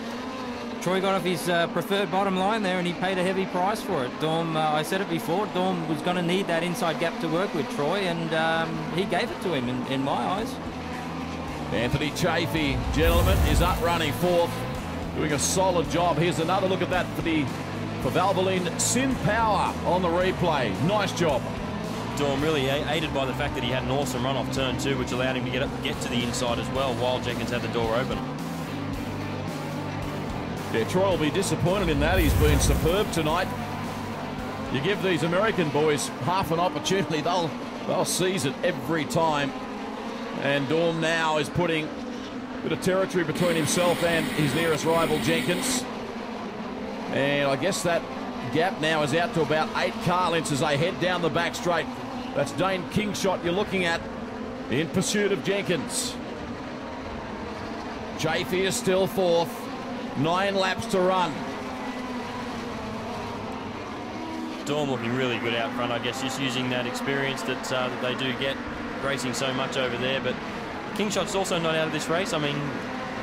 Troy got off his preferred bottom line there, and he paid a heavy price for it. Dorm, I said it before, Dorm was going to need that inside gap to work with Troy, and he gave it to him in my eyes. Anthony Chafee, gentlemen, is up running fourth, doing a solid job. Here's another look at that for Valvoline Sin Power on the replay. Nice job. Dorm really aided by the fact that he had an awesome run off turn 2, which allowed him to get to the inside as well while Jenkins had the door open. Yeah, Troy will be disappointed in that. He's been superb tonight. You give these American boys half an opportunity, they'll seize it every time. And Dorm now is putting a bit of territory between himself and his nearest rival, Jenkins. And I guess that gap now is out to about 8 car lengths as they head down the back straight. That's Dane Kingshot you're looking at in pursuit of Jenkins. Chafee is still fourth. 9 laps to run. Dorm looking really good out front, I guess, just using that experience that they do get racing so much over there. But Kingshot's also not out of this race. I mean,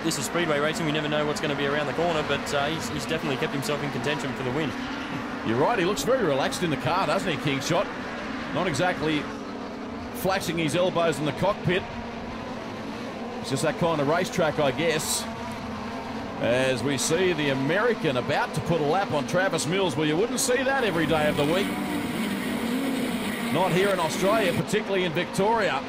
this is speedway racing. We never know what's going to be around the corner, but he's definitely kept himself in contention for the win. You're right. He looks very relaxed in the car, doesn't he, Kingshot? Not exactly flashing his elbows in the cockpit. It's just that kind of racetrack, I guess. As we see the American about to put a lap on Travis Mills. Well, you wouldn't see that every day of the week. Not here in Australia, particularly in Victoria.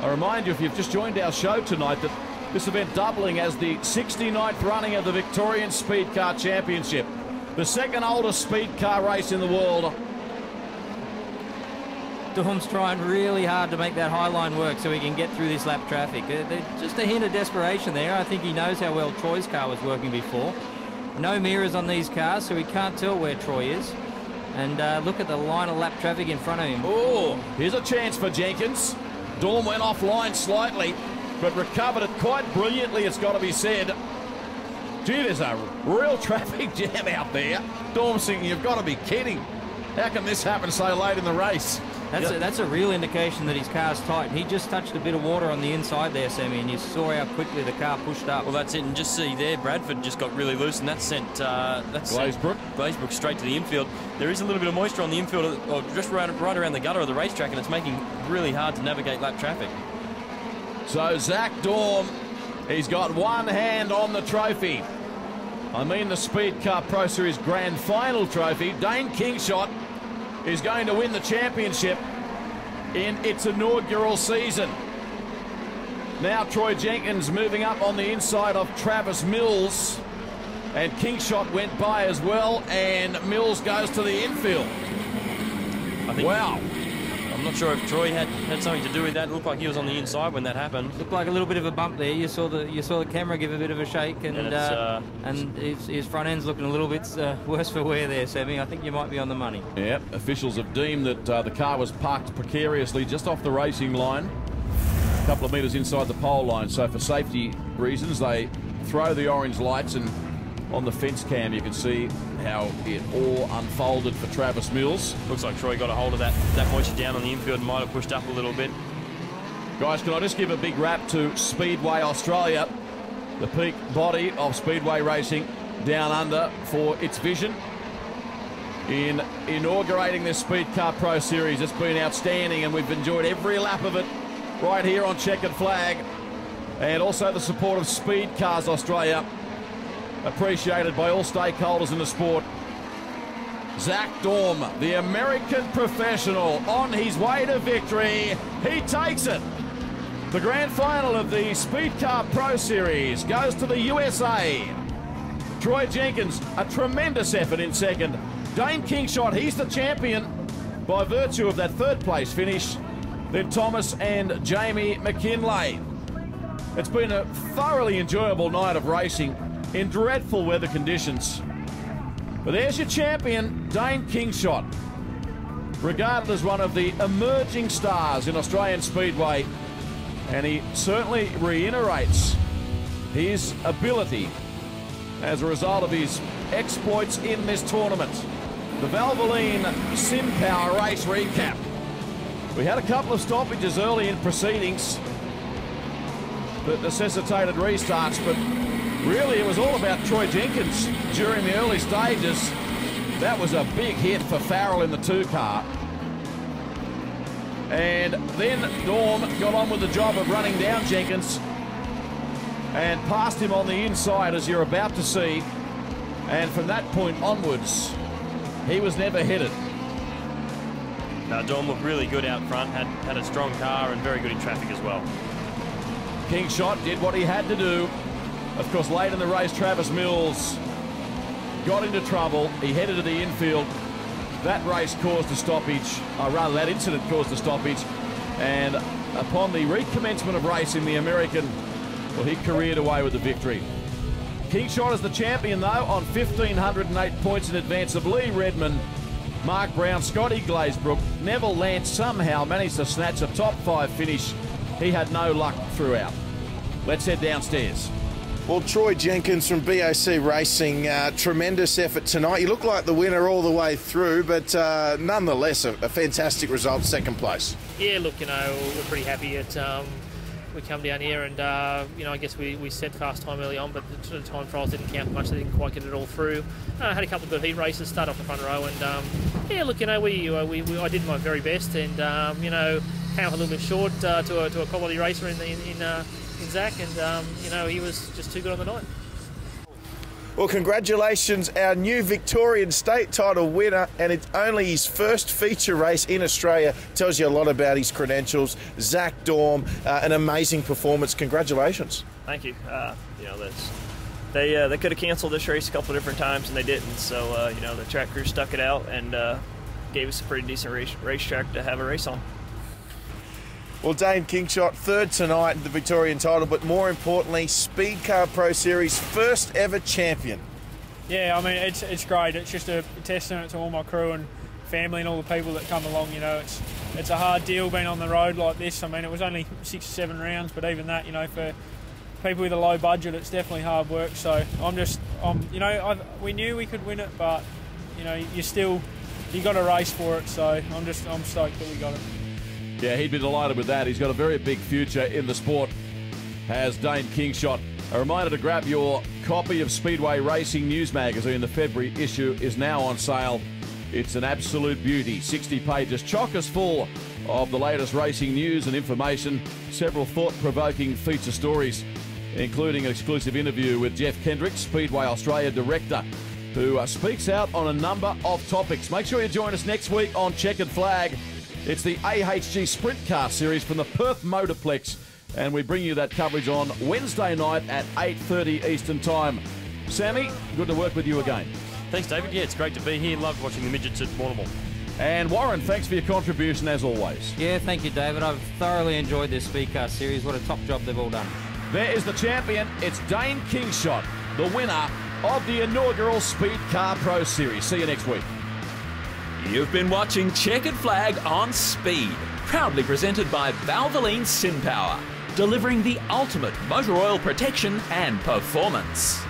I remind you, if you've just joined our show tonight, that this event doubling as the 69th running of the Victorian Speed Car Championship. The second oldest speed car race in the world. Dorm's trying really hard to make that high line work so he can get through this lap traffic. Just a hint of desperation there. I think he knows how well Troy's car was working before. No mirrors on these cars, so he can't tell where Troy is. And look at the line of lap traffic in front of him. Oh, here's a chance for Jenkins. Dorm went offline slightly, but recovered it quite brilliantly, it's got to be said. Gee, there's a real traffic jam out there. Dorm's thinking, you've got to be kidding. How can this happen so late in the race? That's a real indication that his car's tight. He just touched a bit of water on the inside there, Sammy, and you saw how quickly the car pushed up. Well, that's it. And just see there, Bradford just got really loose, and that sent Glazbrook straight to the infield. There is a little bit of moisture on the infield, or just right around the gutter of the racetrack, and it's making it really hard to navigate lap traffic. So Zach Dorm, he's got one hand on the trophy. I mean the Speed Car Pro Series Grand Final trophy. Dane Kingshot is going to win the championship in its inaugural season. Now Troy Jenkins moving up on the inside of Travis Mills, and Kingshot went by as well, and Mills goes to the infield. Wow. I'm not sure if Troy had something to do with that. It looked like he was on the inside when that happened. Looked like a little bit of a bump there. You saw the camera give a bit of a shake, and his front end's looking a little bit worse for wear there, Sammy. I think you might be on the money. Yep, officials have deemed that the car was parked precariously just off the racing line, a couple of metres inside the pole line. So for safety reasons, they throw the orange lights, and on the fence cam you can see how it all unfolded for Travis Mills. Looks like Troy got a hold of that moisture down on the infield and might have pushed up a little bit. Guys, can I just give a big rap to Speedway Australia, the peak body of speedway racing down under, for its vision. in inaugurating this Speed Car Pro Series. It's been outstanding, and we've enjoyed every lap of it right here on Checkered Flag, and also the support of Speed Cars Australia, appreciated by all stakeholders in the sport. Zach Dorm, the American professional, on his way to victory. He takes it. The grand final of the Speed Car Pro Series goes to the USA. Troy Jenkins, a tremendous effort in second. Dane Kingshot, he's the champion by virtue of that third place finish. Then Thomas and Jamie McKinlay. It's been a thoroughly enjoyable night of racing in dreadful weather conditions. But there's your champion, Dane Kingshot, regarded as one of the emerging stars in Australian Speedway, and he certainly reiterates his ability as a result of his exploits in this tournament. The Valvoline SimPower race recap. We had a couple of stoppages early in proceedings that necessitated restarts, but really it was all about Troy Jenkins during the early stages. That was a big hit for Farrell in the 2 car. And then Dorm got on with the job of running down Jenkins and passed him on the inside, as you're about to see. And from that point onwards, he was never headed. No, Dorm looked really good out front, had a strong car and very good in traffic as well. Kingshot did what he had to do. Of course, late in the race, Travis Mills got into trouble. He headed to the infield. That race caused a stoppage, or rather that incident caused a stoppage. And upon the recommencement of racing, the American, well, he careered away with the victory. Kingshot is the champion, though, on 1,508 points in advance of Lee Redmond, Mark Brown, Scotty Glazbrook. Neville Lance somehow managed to snatch a top 5 finish. He had no luck throughout. Let's head downstairs. Well, Troy Jenkins from BAC Racing, tremendous effort tonight. You look like the winner all the way through, but nonetheless, a fantastic result, second place. Yeah, look, we're pretty happy at we come down here, and I guess we set fast time early on, but the time trials didn't count much. They didn't quite get it all through. Had a couple of good heat races, start off the front row, and yeah, look, I did my very best, and came up a little bit short to a quality racer in Zach, and he was just too good on the night. Well, congratulations, our new Victorian state title winner, and it's only his first feature race in Australia. Tells you a lot about his credentials. Zach Dorm, an amazing performance. Congratulations. Thank you. They could have cancelled this race a couple of different times, and they didn't. So the track crew stuck it out and gave us a pretty decent racetrack to have a race on. Well, Dane Kingshot, third tonight in the Victorian title, but more importantly, Speed Car Pro Series first ever champion. Yeah, I mean, it's great. It's just a testament to all my crew and family and all the people that come along. It's a hard deal being on the road like this. I mean, it was only 6 or 7 rounds, but even that, for people with a low budget, it's definitely hard work. So we knew we could win it, but you got to race for it. So I'm stoked that we got it. Yeah, he'd be delighted with that. He's got a very big future in the sport, has Dane Kingshot. A reminder to grab your copy of Speedway Racing News Magazine. The February issue is now on sale. It's an absolute beauty. 60 pages, chockers full of the latest racing news and information. Several thought-provoking feature stories, including an exclusive interview with Jeff Kendrick, Speedway Australia Director, who speaks out on a number of topics. Make sure you join us next week on Checkered Flag. It's the AHG Sprint Car Series from the Perth Motorplex, and we bring you that coverage on Wednesday night at 8:30 Eastern Time. Sammy, good to work with you again. Thanks, David. Yeah, it's great to be here. Loved watching the midgets at Warrnambool. And Warren, thanks for your contribution as always. Yeah, thank you, David. I've thoroughly enjoyed this Speed Car Series. What a top job they've all done. There is the champion. It's Dane Kingshot, the winner of the inaugural Speed Car Pro Series. See you next week. You've been watching Checkered Flag on Speed, proudly presented by Valvoline SimPower, delivering the ultimate motor oil protection and performance.